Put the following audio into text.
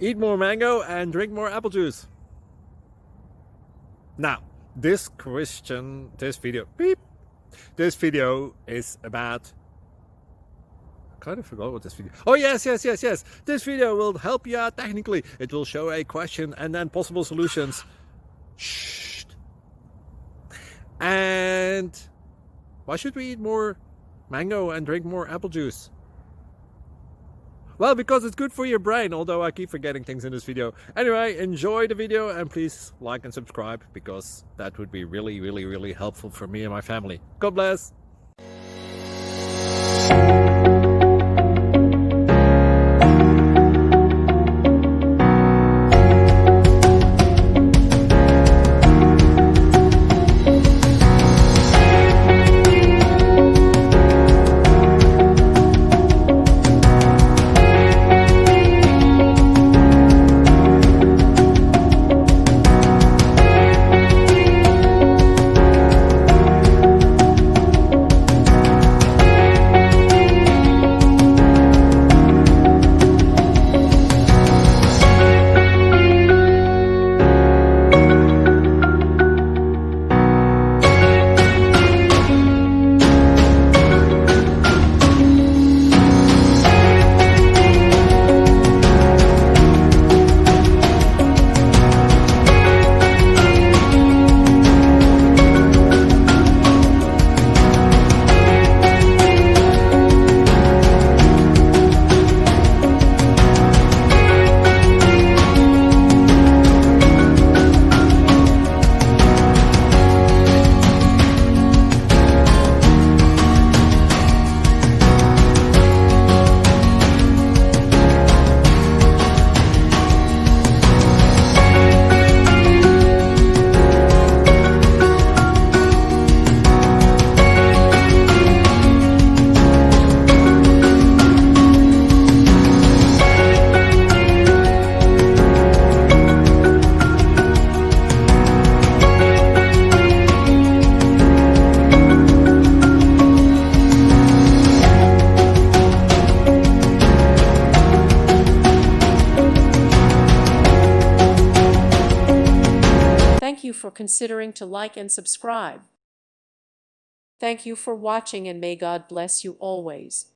Eat more mango and drink more apple juice. Now, this video is about, I kind of forgot what this video. Oh yes. This video will help you out technically. It will show a question and then possible solutions. Shh. And why should we eat more mango and drink more apple juice? Well, because it's good for your brain, although I keep forgetting things in this video. Anyway, enjoy the video and please like and subscribe, because that would be really helpful for me and my family. God bless! Thank you for considering to like and subscribe. Thank you for watching, and may God bless you always.